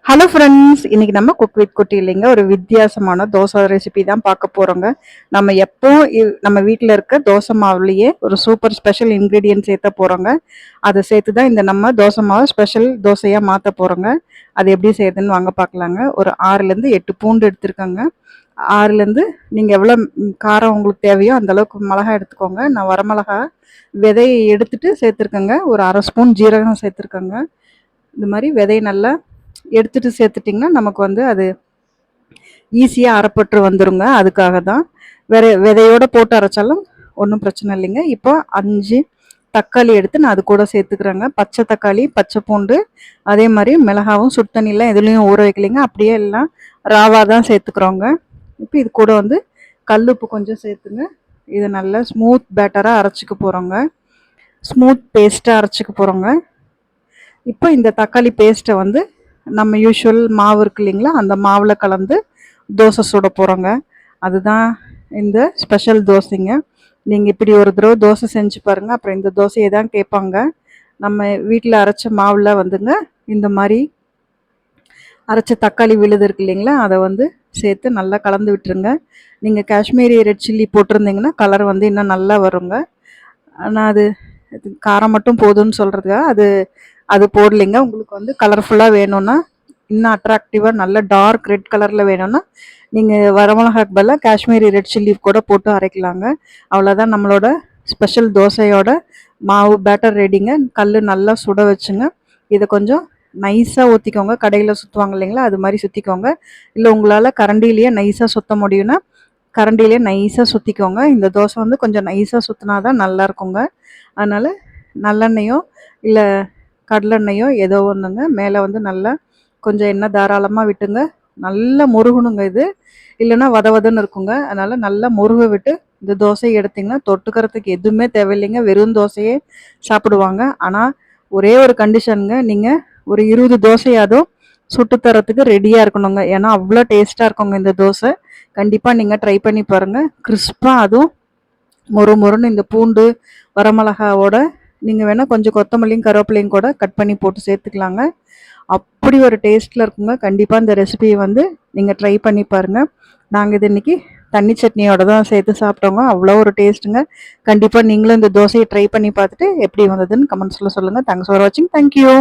Hello friends, இன்னைக்கு நம்ம cook with குட்டி இல்லைங்க ஒரு வித்தியாசமான தோசை ரெசிபி தான் பார்க்க போறோங்க. நம்ம எப்போ நம்ம வீட்டில் இருக்க தோசை மாவுலேயே ஒரு சூப்பர் ஸ்பெஷல் இன்க்ரீடியன்ட் சேர்த்த போறோங்க. அதை சேர்த்து தான் இந்த நம்ம தோசை மாவு ஸ்பெஷல் தோசையாக மாற்ற போறோங்க. அது எப்படி செய்யுதுன்னு வாங்க பார்க்கலாங்க. ஒரு 6லேருந்து 8 பூண்டு எடுத்துருக்கோங்க. 6லேருந்து நீங்கள் எவ்வளோ காரம் உங்களுக்கு தேவையோ அந்த அளவுக்கு மிளகா எடுத்துக்கோங்க. நான் வரமிளகா விதையை எடுத்துட்டு சேர்த்துருக்கேங்க. ஒரு 1/2 ஸ்பூன் ஜீரகம் சேர்த்துருக்கேங்க. இந்த மாதிரி விதையை நல்லா எடுத்துட்டு சேர்த்துட்டிங்கன்னா நமக்கு வந்து அது ஈஸியாக அரைப்பட்டு வந்துருங்க. அதுக்காக தான் விதையோடு போட்டு அரைச்சாலும் ஒன்றும் பிரச்சனை இல்லைங்க. இப்போ 5 தக்காளி எடுத்து நான் அது கூட சேர்த்துக்கிறேங்க. பச்சை தக்காளி, பச்சை பூண்டு, அதே மாதிரி மிளகாவும் சுடு தண்ணியெலாம் எதுலேயும் ஊற வைக்கலைங்க. அப்படியே எல்லாம் ராவாக தான் சேர்த்துக்கிறோங்க. இப்போ இது கூட வந்து கல்லுப்பு கொஞ்சம் சேர்த்துங்க. இதை நல்லா ஸ்மூத் பேட்டராக அரைச்சிக்க போகிறோங்க. ஸ்மூத் பேஸ்ட்டாக அரைச்சிக்க போகிறோங்க. இப்போ இந்த தக்காளி பேஸ்ட்டை வந்து நம்ம யூஷுவல் மாவு இருக்கு இல்லைங்களா, அந்த மாவில் கலந்து தோசை சுட போகிறோங்க. அதுதான் இந்த ஸ்பெஷல் தோசைங்க. நீங்கள் இப்படி ஒரு தடவை தோசை செஞ்சு பாருங்கள். அப்புறம் இந்த தோசையை தான் கேட்பாங்க. நம்ம வீட்டில் அரைச்ச மாவில் வந்துங்க இந்த மாதிரி அரைச்ச தக்காளி விழுது இருக்கு இல்லைங்களா, அதை வந்து சேர்த்து நல்லா கலந்து விட்டுருங்க. நீங்கள் காஷ்மீரி ரெட் சில்லி போட்டிருந்தீங்கன்னா கலர் வந்து இன்னும் நல்லா வருங்க. ஆனால் அது காரம் மட்டும் போதும்னு சொல்கிறதுக்காக அது போடலைங்க. உங்களுக்கு வந்து கலர்ஃபுல்லாக வேணும்னா, இன்னும் அட்ராக்டிவாக நல்ல டார்க் ரெட் கலரில் வேணும்னா நீங்கள் வரமிளகாக்கு பதிலாக காஷ்மீரி ரெட் சில்லி கூட போட்டு அரைக்கலாங்க. அவ்வளோதான் நம்மளோட ஸ்பெஷல் தோசையோட மாவு பேட்டர் ரெடிங்க. கல் நல்லா சுட வச்சுங்க. இதை கொஞ்சம் நைஸாக ஊற்றிக்கோங்க. கடையில் சுற்றுவாங்க இல்லைங்களா, அது மாதிரி சுற்றிக்கோங்க. இல்லை உங்களால் கரண்டிலேயே நைஸாக சுற்ற முடியும்னா கரண்டிலேயே நைஸாக சுற்றிக்கோங்க. இந்த தோசை வந்து கொஞ்சம் நைஸாக சுற்றினா தான் நல்லாயிருக்குங்க. அதனால் நல்லெண்ணெயோ இல்லை கடலெண்ணெயோ ஏதோ ஒன்றுங்க மேலே வந்து நல்லா கொஞ்சம் எண்ணெய் தாராளமாக விட்டுங்க. நல்லா முருகணுங்க இது, இல்லைன்னா வதவதன்னு இருக்குங்க. அதனால் நல்லா முருக விட்டு இந்த தோசையை எடுத்திங்கன்னா தொட்டுக்கிறதுக்கு எதுவுமே தேவையில்லைங்க. வெறும் தோசையே சாப்பிடுவாங்க. ஆனால் ஒரே ஒரு கண்டிஷனுங்க, நீங்கள் ஒரு 20 தோசையாதும் சுட்டு தரத்துக்கு ரெடியாக இருக்கணுங்க. ஏன்னா அவ்வளோ டேஸ்ட்டாக இருக்குங்க இந்த தோசை. கண்டிப்பாக நீங்கள் ட்ரை பண்ணி பாருங்கள். கிறிஸ்பாக அதுவும் மொறுன்னு இந்த பூண்டு வரமிளகாவோட நீங்கள் வேணால் கொஞ்சம் கொத்தமல்லியும் கருவேப்பிலையும் கூட கட் பண்ணி போட்டு சேர்த்துக்கலாங்க. அப்படி ஒரு டேஸ்ட்டில் இருக்குங்க. கண்டிப்பாக இந்த ரெசிபியை வந்து நீங்கள் ட்ரை பண்ணி பாருங்கள். நாங்கள் இது இன்றைக்கி தண்ணி சட்னியோட தான் சேர்த்து சாப்பிட்டோங்க. அவ்வளோ ஒரு டேஸ்ட்டுங்க. கண்டிப்பாக நீங்களும் இந்த தோசையை ட்ரை பண்ணி பார்த்துட்டு எப்படி வந்ததுன்னு கமெண்ட்ஸில் சொல்லுங்கள். தேங்க்ஸ் ஃபார் வாட்சிங். தேங்க்யூ.